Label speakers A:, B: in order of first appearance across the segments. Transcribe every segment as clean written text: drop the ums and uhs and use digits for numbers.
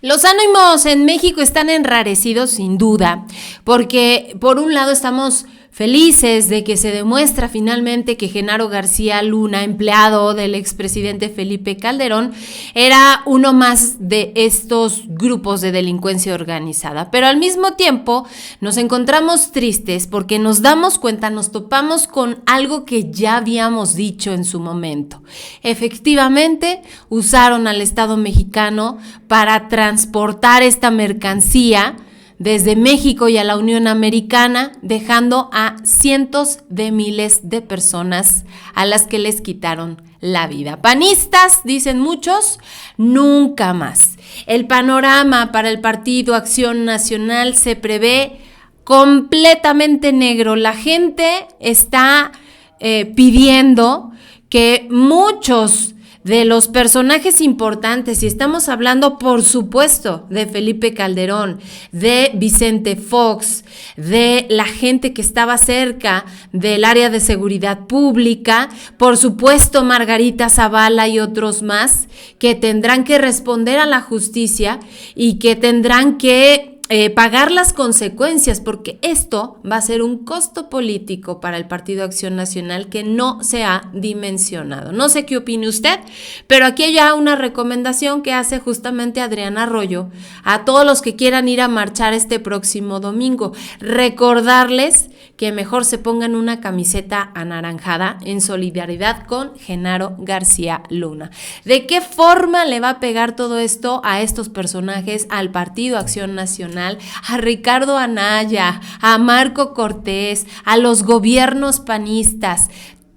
A: Los ánimos en México están enrarecidos sin duda, porque por un lado estamos felices de que se demuestra finalmente que Genaro García Luna, empleado del expresidente Felipe Calderón, era uno más de estos grupos de delincuencia organizada. Pero al mismo tiempo nos encontramos tristes porque nos damos cuenta, nos topamos con algo que ya habíamos dicho en su momento. Efectivamente, usaron al Estado mexicano para transportar esta mercancía desde México y a la Unión Americana, dejando a cientos de miles de personas a las que les quitaron la vida. Panistas, dicen muchos, nunca más. El panorama para el Partido Acción Nacional se prevé completamente negro. La gente está pidiendo que muchos de los personajes importantes, y estamos hablando por supuesto de Felipe Calderón, de Vicente Fox, de la gente que estaba cerca del área de seguridad pública, por supuesto Margarita Zavala y otros más, que tendrán que responder a la justicia y que tendrán que pagar las consecuencias, porque esto va a ser un costo político para el Partido Acción Nacional que no se ha dimensionado. No sé qué opine usted, pero aquí hay ya una recomendación que hace justamente Adriana Arroyo a todos los que quieran ir a marchar este próximo domingo. Recordarles que mejor se pongan una camiseta anaranjada en solidaridad con Genaro García Luna. ¿De qué forma le va a pegar todo esto a estos personajes, al Partido Acción Nacional, a Ricardo Anaya, a Marco Cortés, a los gobiernos panistas?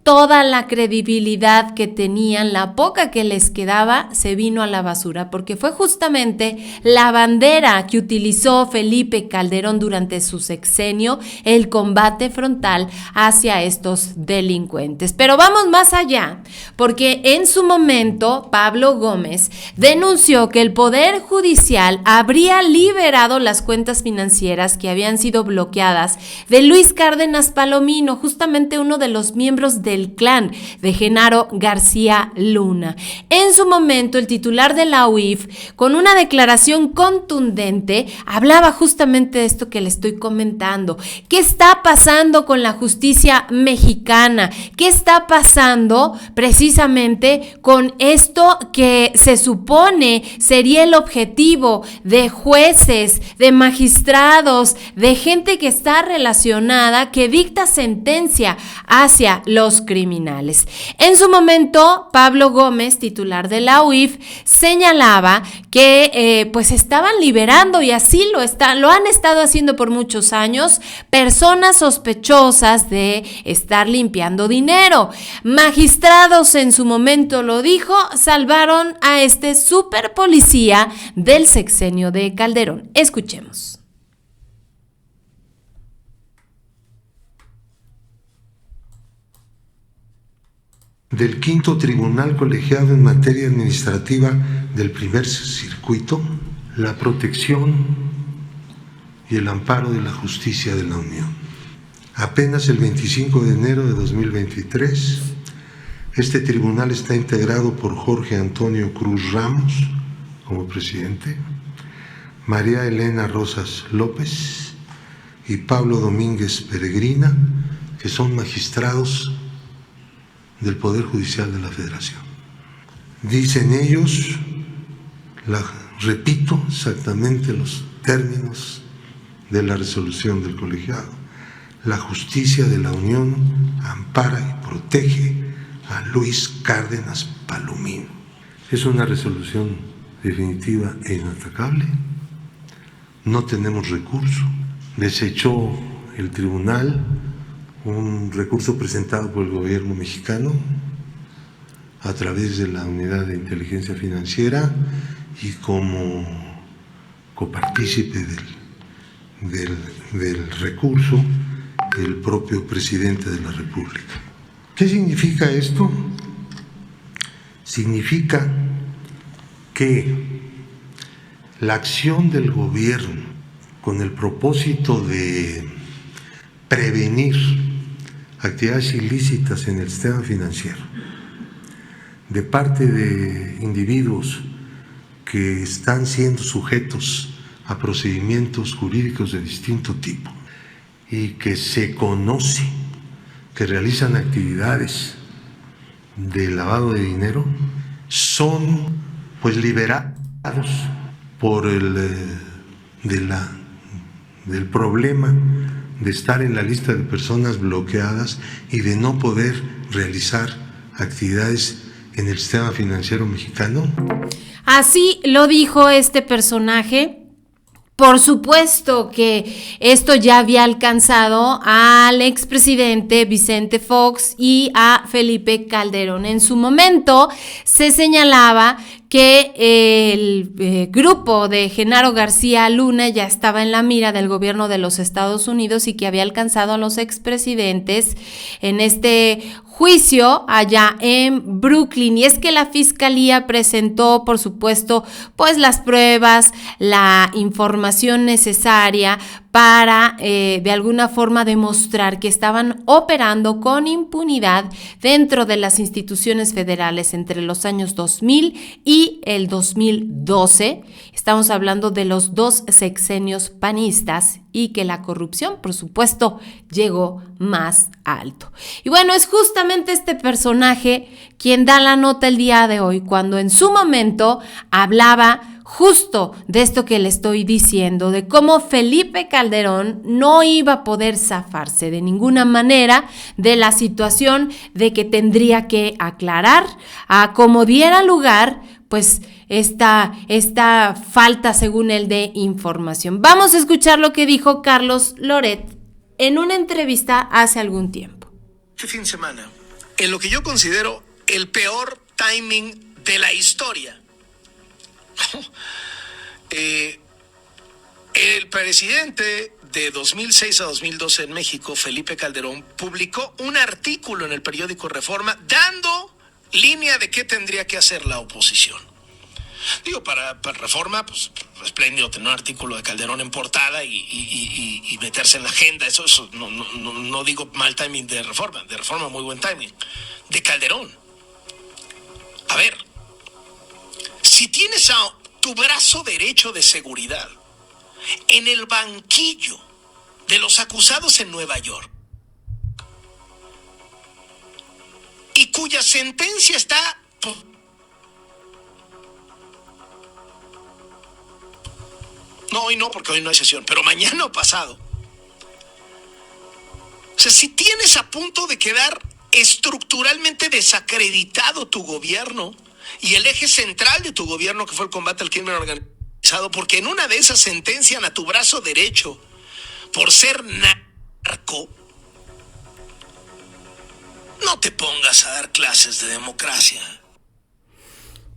A: Toda la credibilidad que tenían, la poca que les quedaba, se vino a la basura, porque fue justamente la bandera que utilizó Felipe Calderón durante su sexenio, el combate frontal hacia estos delincuentes. Pero vamos más allá, porque en su momento Pablo Gómez denunció que el Poder Judicial habría liberado las cuentas financieras que habían sido bloqueadas de Luis Cárdenas Palomino, justamente uno de los miembros del clan de Genaro García Luna. En su momento, el titular de la UIF, con una declaración contundente, hablaba justamente de esto que le estoy comentando. ¿Qué está pasando con la justicia mexicana? ¿Qué está pasando precisamente con esto que se supone sería el objetivo de jueces, de magistrados, de gente que está relacionada, que dicta sentencia hacia los criminales? En su momento, Pablo Gómez, titular de la UIF, señalaba que pues estaban liberando, y así lo han estado haciendo por muchos años, personas sospechosas de estar limpiando dinero. Magistrados, en su momento lo dijo, salvaron a este super policía del sexenio de Calderón. Escuchemos.
B: Del quinto tribunal colegiado en materia administrativa del primer circuito, la protección y el amparo de la justicia de la Unión. Apenas el 25 de enero de 2023, este tribunal está integrado por Jorge Antonio Cruz Ramos como presidente, María Elena Rosas López y Pablo Domínguez Peregrina, que son magistrados del Poder Judicial de la Federación. Dicen ellos, repito exactamente los términos de la resolución del colegiado: la justicia de la Unión ampara y protege a Luis Cárdenas Palomino. Es una resolución definitiva e inatacable. No tenemos recurso. Desechó el tribunal un recurso presentado por el gobierno mexicano a través de la Unidad de Inteligencia Financiera y como copartícipe del recurso el propio presidente de la República. ¿Qué significa esto? Significa que la acción del gobierno con el propósito de prevenir actividades ilícitas en el sistema financiero de parte de individuos que están siendo sujetos a procedimientos jurídicos de distinto tipo y que se conoce que realizan actividades de lavado de dinero, son pues liberados por del problema de estar en la lista de personas bloqueadas y de no poder realizar actividades en el sistema financiero mexicano.
A: Así lo dijo este personaje. Por supuesto que esto ya había alcanzado al expresidente Vicente Fox y a Felipe Calderón. En su momento se señalaba que el grupo de Genaro García Luna ya estaba en la mira del gobierno de los Estados Unidos y que había alcanzado a los expresidentes en este juicio allá en Brooklyn. Y es que la fiscalía presentó, por supuesto, pues las pruebas, la información necesaria para de alguna forma demostrar que estaban operando con impunidad dentro de las instituciones federales entre los años 2000 y el 2012. Estamos hablando de los 2 sexenios panistas y que la corrupción, por supuesto, llegó más alto. Y bueno, es justamente este personaje quien da la nota el día de hoy, cuando en su momento hablaba justo de esto que le estoy diciendo, de cómo Felipe Calderón no iba a poder zafarse de ninguna manera de la situación de que tendría que aclarar a como diera lugar pues esta falta, según él, de información. Vamos a escuchar lo que dijo Carlos Loret en una entrevista hace algún tiempo.
C: Este fin de semana, en lo que yo considero el peor timing de la historia, el presidente de 2006 a 2012 en México, Felipe Calderón, publicó un artículo en el periódico Reforma dando línea de qué tendría que hacer la oposición. Digo, para Reforma, pues espléndido tener un artículo de Calderón en portada y meterse en la agenda. Eso no digo mal timing de Reforma muy buen timing. De Calderón. A ver, si tienes a tu brazo derecho de seguridad en el banquillo de los acusados en Nueva York y cuya sentencia está... No, hoy no, porque hoy no hay sesión, pero mañana o pasado. O sea, si tienes a punto de quedar estructuralmente desacreditado tu gobierno y el eje central de tu gobierno, que fue el combate al crimen organizado, porque en una de esas sentencian a tu brazo derecho por ser narco, no te pongas a dar clases de democracia.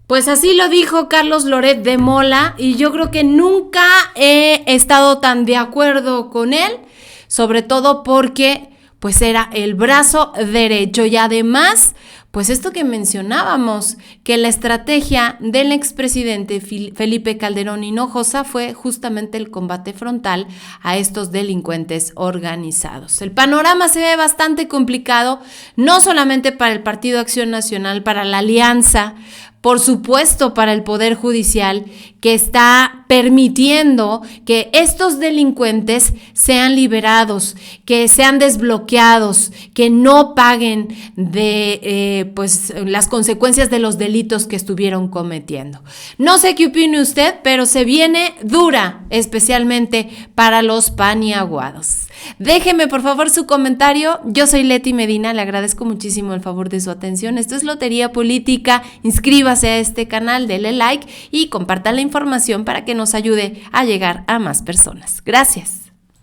A: Pues así lo dijo Carlos Loret de Mola, y yo creo que nunca he estado tan de acuerdo con él, sobre todo porque pues era el brazo derecho y además pues esto que mencionábamos, que la estrategia del expresidente Felipe Calderón Hinojosa fue justamente el combate frontal a estos delincuentes organizados. El panorama se ve bastante complicado, no solamente para el Partido Acción Nacional, para la Alianza, por supuesto para el Poder Judicial, que está permitiendo que estos delincuentes sean liberados, que sean desbloqueados, que no paguen de pues las consecuencias de los delitos que estuvieron cometiendo. No sé qué opine usted, pero se viene dura, especialmente para los paniaguados. Déjeme por favor su comentario. Yo soy Leti Medina, le agradezco muchísimo el favor de su atención. Esto es Lotería Política. Inscríbase a este canal, dele like y comparta la información para que nos ayude a llegar a más personas. Gracias.